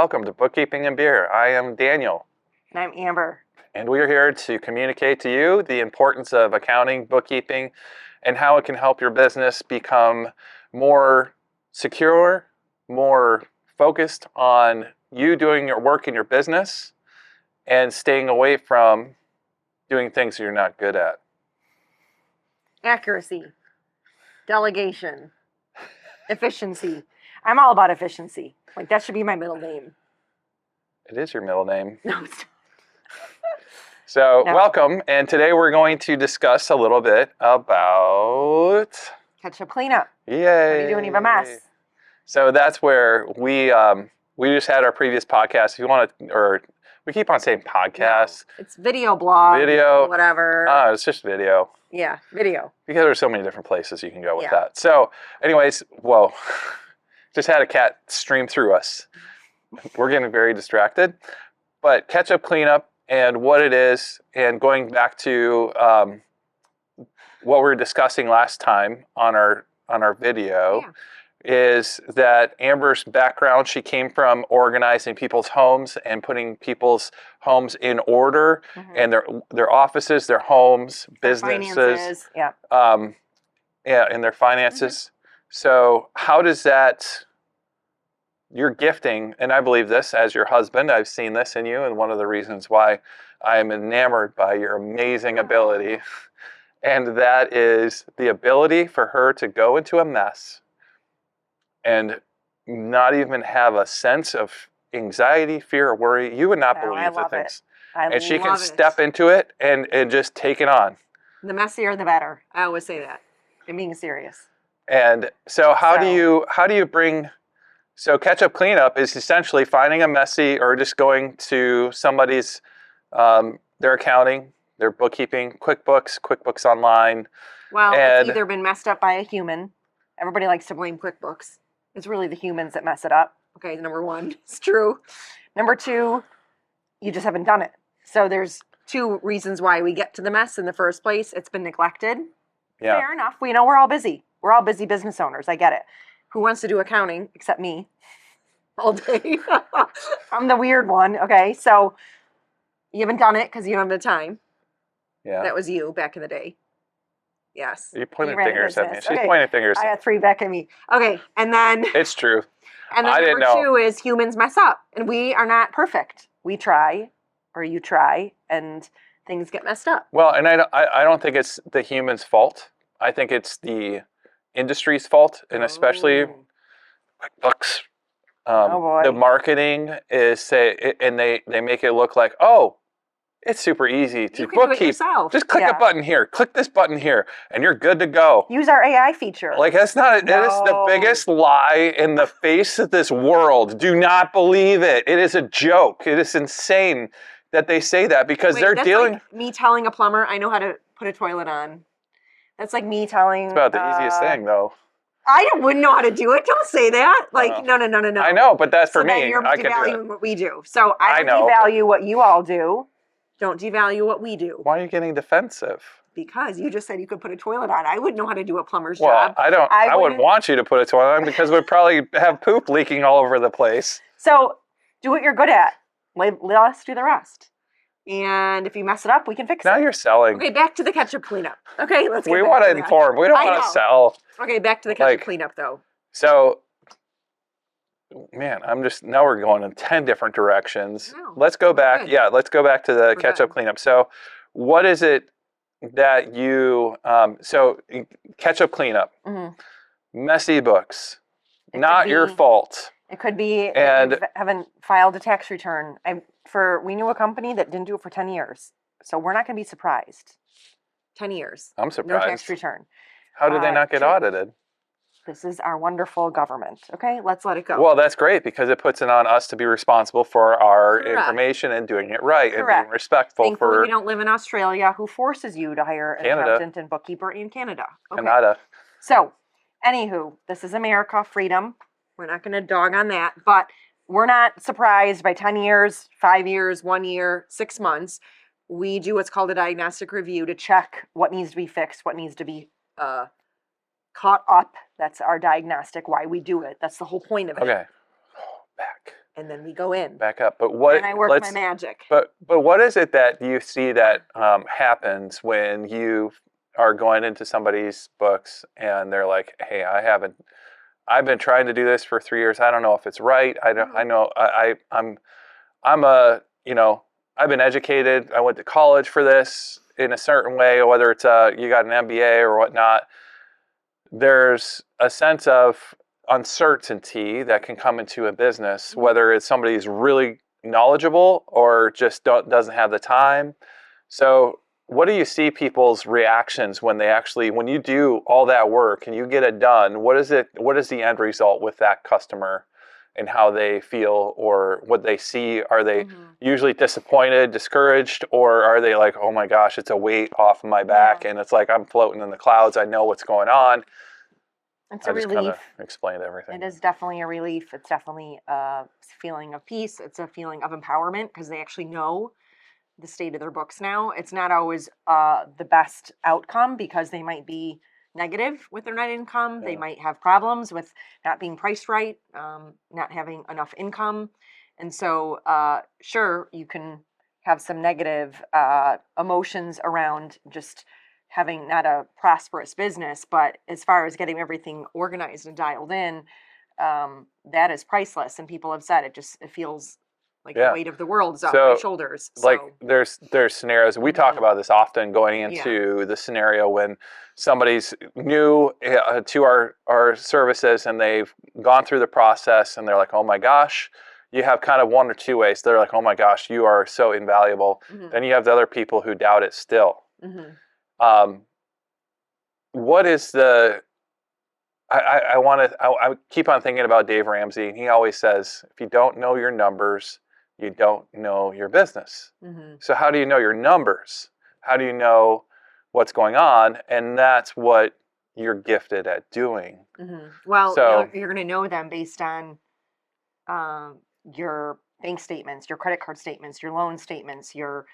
Welcome to Bookkeeping and Beer. I am Daniel. And I'm Amber. And we are here to communicate to you the importance of accounting, bookkeeping, and how it can help your business become more secure, more focused on you doing your work in your business and staying away from doing things you're not good at. Accuracy, delegation, efficiency. I'm all about efficiency. Like, that should be my middle name. It is your middle name. No, it's not. So, No. welcome. And today we're going to discuss a little bit about Ketchup cleanup. Yay. What are you doing? You have a mess. So that's where we just had our previous podcast. If you want to, or we keep on saying podcast. No, it's video blog. Video. Whatever. It's just video. Yeah, video. Because there's so many different places you can go with that. So anyways, whoa. Just had a cat stream through us. We're getting very distracted. But ketchup cleanup and what it is, and going back to what we were discussing last time on our video, is that Amber's background, she came from organizing people's homes and putting people's homes in order, and their offices, their homes, businesses, finances, and their finances. So how does that, your gifting, and I believe this as your husband, I've seen this in you, and one of the reasons why I'm enamored by your amazing ability, and that is the ability for her to go into a mess and not even have a sense of anxiety, fear, or worry. You would not believe the things. And she can step into it and just take it on. The messier, the better. I always say that. I'm being serious. And so how do you bring, so ketchup cleanup is essentially finding a messy or just going to somebody's, their accounting, their bookkeeping, QuickBooks Online. Well, it's either been messed up by a human. Everybody likes to blame QuickBooks. It's really the humans that mess it up. Okay, number one, it's true. Number two, you just haven't done it. So there's two reasons why we get to the mess in the first place. It's been neglected. Yeah. Fair enough. We know we're all busy. We're all busy business owners. I get it. Who wants to do accounting except me all day? I'm the weird one. Okay, so you haven't done it because you don't have the time. Yeah. That was you back in the day. Yes. You're pointing fingers at me. She's pointing fingers. I had three back at me. Okay, and then... It's true. And then number two is humans mess up. And we are not perfect. We try, or you try, and things get messed up. Well, and I don't think it's the human's fault. I think it's the industry's fault, and especially QuickBooks. The marketing is, and they make it look like, oh, it's super easy to bookkeep. Just click a button here, click this button here, and you're good to go. Use our AI feature. Like, that's not, no. It is the biggest lie in the face of this world. Do not believe it. It is a joke. It is insane that they say that because they're dealing. Like me telling a plumber I know how to put a toilet on. That's like me telling. It's about the easiest thing, though. I wouldn't know how to do it. Don't say that. Like, no. I know, but that's for me. Then you're devaluing what we do. So I don't devalue what you all do. Don't devalue what we do. Why are you getting defensive? Because you just said you could put a toilet on. I wouldn't know how to do a plumber's job. Well, I wouldn't want you to put a toilet on because we'd probably have poop leaking all over the place. So do what you're good at. Let us do the rest. And if you mess it up, we can fix it. Now you're selling. Okay, back to the ketchup cleanup. Okay, let's get We want to inform. We don't want to sell. Okay, back to the ketchup cleanup, though. So, man, now we're going in 10 different directions. No, let's go back. Good. Yeah, let's go back to the ketchup cleanup. So what is it that you, ketchup cleanup, messy books, not your fault. It could be, and haven't filed a tax return. We knew a company that didn't do it for 10 years. So we're not going to be surprised. 10 years. I'm surprised. No tax return. How did they not get audited? This is our wonderful government. Okay, let's let it go. Well, that's great because it puts it on us to be responsible for our information and doing it right and being respectful. Thankfully, we don't live in Australia, who forces you to hire an accountant and bookkeeper in Canada. Okay. Canada. So, anywho, this is America, freedom. We're not going to dog on that, but we're not surprised by 10 years, 5 years, 1 year, 6 months. We do what's called a diagnostic review to check what needs to be fixed, what needs to be caught up. That's our diagnostic, why we do it. That's the whole point of it. Okay. Back. and then we go in. Back up. But what? And I work my magic. But what is it that you see that happens when you are going into somebody's books and they're like, "Hey, I've been trying to do this for 3 years. I don't know if it's right. I know I'm a, I've been educated. I went to college for this in a certain way, whether it's you got an MBA or whatnot." There's a sense of uncertainty that can come into a business, whether it's somebody's really knowledgeable or just doesn't have the time. So what do you see people's reactions when you do all that work and you get it done? What is the end result with that customer and how they feel or what they see? Are they usually disappointed, discouraged, or are they like, oh my gosh, it's a weight off of my back and it's like I'm floating in the clouds, I know what's going on? It's a relief. Just explained everything. It is definitely a relief. It's definitely a feeling of peace. It's a feeling of empowerment because they actually know the state of their books now. It's not always the best outcome because they might be negative with their net income. They might have problems with not being priced right, not having enough income. And so, sure, you can have some negative emotions around just having not a prosperous business, but as far as getting everything organized and dialed in, that is priceless. And people have said it feels like the weight of the world is off my shoulders. So. Like there's scenarios, we talk about this often going into the scenario when somebody's new to our services and they've gone through the process and they're like, oh my gosh, you have kind of one or two ways. They're like, oh my gosh, you are so invaluable. Then you have the other people who doubt it still. What is I keep on thinking about Dave Ramsey, and he always says, if you don't know your numbers, you don't know your business. So how do you know your numbers? How do you know what's going on? And that's what you're gifted at doing. Well, you're going to know them based on your bank statements, your credit card statements, your loan statements, your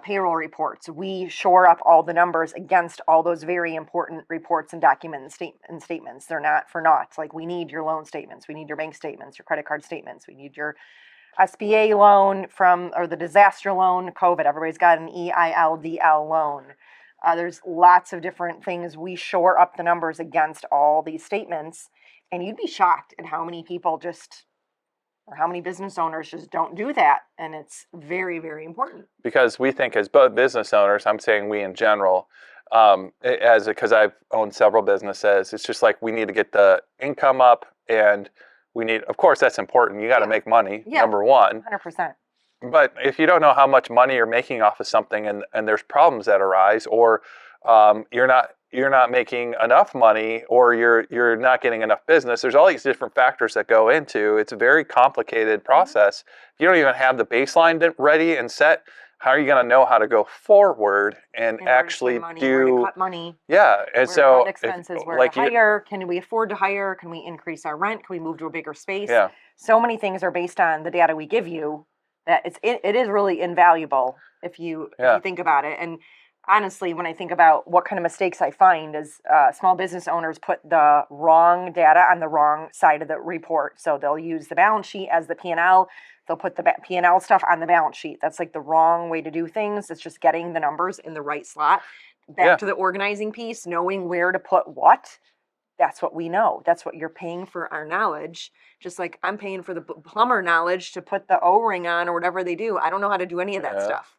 payroll reports. We shore up all the numbers against all those very important reports and documents and statements. They're not for naught. Like, we need your loan statements. We need your bank statements, your credit card statements. We need your SBA loan or the disaster loan, COVID. Everybody's got an EILDL loan. There's lots of different things. We shore up the numbers against all these statements. And you'd be shocked at how many people or how many business owners just don't do that. And it's very, very important. Because we think as both business owners, I'm saying we in general, because I've owned several businesses, it's just like we need to get the income up and we need, of course, that's important. You got to make money, number one. 100%. But if you don't know how much money you're making off of something and there's problems that arise or you're not making enough money or you're not getting enough business, there's all these different factors that go into. It's a very complicated process. If you don't even have the baseline ready and set, how are you going to know how to go forward and actually where to cut money? Yeah, and so cut expenses, where to hire? Can we afford to hire? Can we increase our rent? Can we move to a bigger space? Yeah. So many things are based on the data we give you that it is really invaluable if you think about it. And honestly, when I think about what kind of mistakes I find is small business owners put the wrong data on the wrong side of the report. So they'll use the balance sheet as the P&L. They'll put the P&L stuff on the balance sheet. That's like the wrong way to do things. It's just getting the numbers in the right slot. Back to the organizing piece, knowing where to put what. That's what we know. That's what you're paying for, our knowledge. Just like I'm paying for the plumber knowledge to put the O-ring on or whatever they do. I don't know how to do any of that stuff.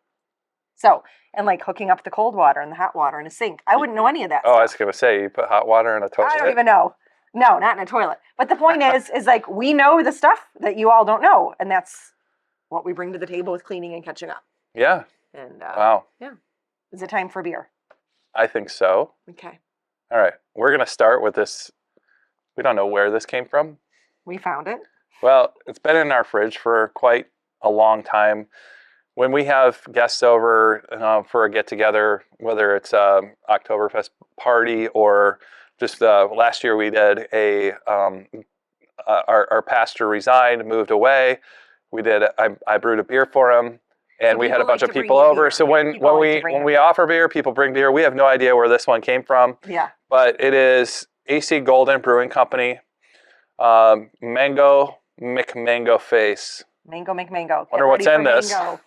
So, and like hooking up the cold water and the hot water in a sink. I wouldn't know any of that stuff. I was going to say, you put hot water in a toilet? I don't even know. No, not in a toilet. But the point is like, we know the stuff that you all don't know. And that's what we bring to the table with cleaning and catching up. Yeah. And wow. Yeah. Is it time for beer? I think so. Okay. All right. We're going to start with this. We don't know where this came from. We found it. Well, it's been in our fridge for quite a long time. When we have guests over for a get-together, whether it's Oktoberfest party or just last year we did our pastor resigned, moved away. I brewed a beer for him, and we had a bunch of people over. So when we offer beer, people bring beer. We have no idea where this one came from. Yeah. But it is AC Golden Brewing Company, Mango McMango face. Mango McMango. Wonder what's in this. Mango.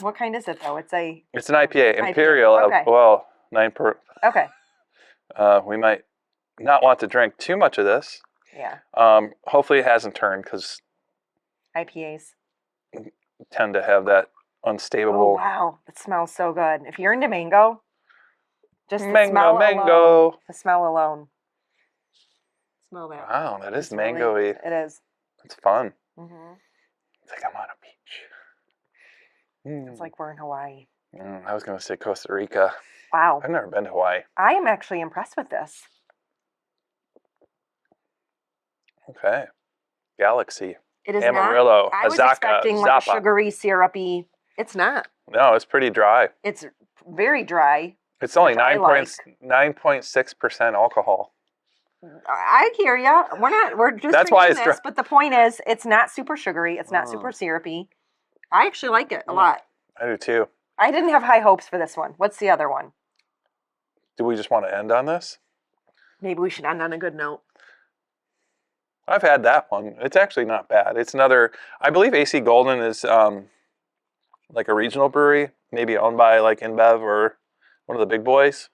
What kind is it though? It's an IPA, Imperial. Okay. Well, 9 per. Okay. We might not want to drink too much of this. Yeah. Hopefully it hasn't turned because IPAs tend to have that unstable. Oh wow, it smells so good. If you're into mango, just the mango, smell mango. alone. The smell alone. Smell that. Wow, that is It's really- mango-y. It is. It's fun. Mm-hmm. It's like I'm on a beach. It's like we're in Hawaii. I was going to say Costa Rica. Wow. I've never been to Hawaii. I am actually impressed with this. Okay. Galaxy. It is Amarillo. not. I was Azaka, expecting like Zappa. sugary, syrupy. It's not. No, it's pretty dry. It's very dry. It's only Which I 9.6% alcohol. I hear ya. We're just That's why drinking it's this, but the point is, it's not super sugary. It's not super syrupy. I actually like it a lot. I do too. I didn't have high hopes for this one. What's the other one? Do we just want to end on this? Maybe we should end on a good note. I've had that one. It's actually not bad. It's another, I believe AC Golden is like a regional brewery, maybe owned by like InBev or one of the big boys.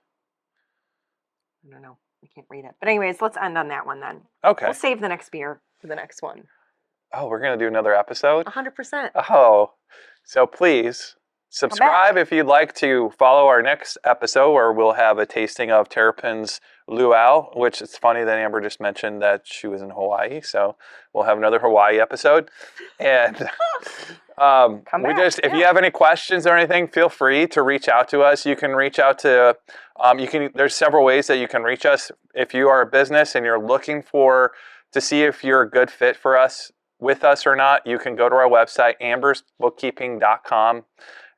I don't know. I can't read it. But anyways, let's end on that one then. Okay. We'll save the next beer for the next one. Oh, we're going to do another episode? 100%. Oh, so please subscribe if you'd like to follow our next episode where we'll have a tasting of Terrapin's Luau, which it's funny that Amber just mentioned that she was in Hawaii. So we'll have another Hawaii episode. And if you have any questions or anything, feel free to reach out to us. You can reach out to, there's several ways that you can reach us. If you are a business and you're looking to see if you're a good fit for us, with us or not, you can go to our website, ambersbookkeeping.com,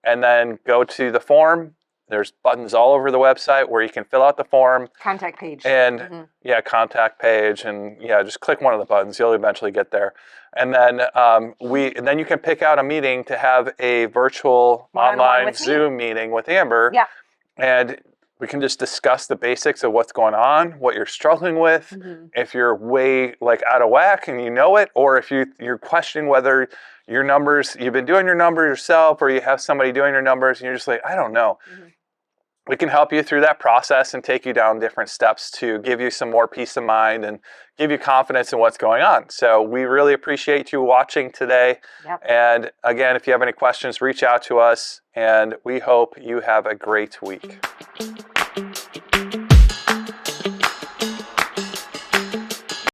and then go to the form. There's buttons all over the website where you can fill out the form. Contact page. And contact page, and just click one of the buttons. You'll eventually get there. And then then you can pick out a meeting to have a virtual online Zoom meeting with Amber. Yeah. And we can just discuss the basics of what's going on, what you're struggling with, if you're way like out of whack and you know it, or if you're questioning whether your numbers, you've been doing your numbers yourself, or you have somebody doing your numbers and you're just like, I don't know. We can help you through that process and take you down different steps to give you some more peace of mind and give you confidence in what's going on. So we really appreciate you watching today. Yep. And again, if you have any questions, reach out to us, and we hope you have a great week.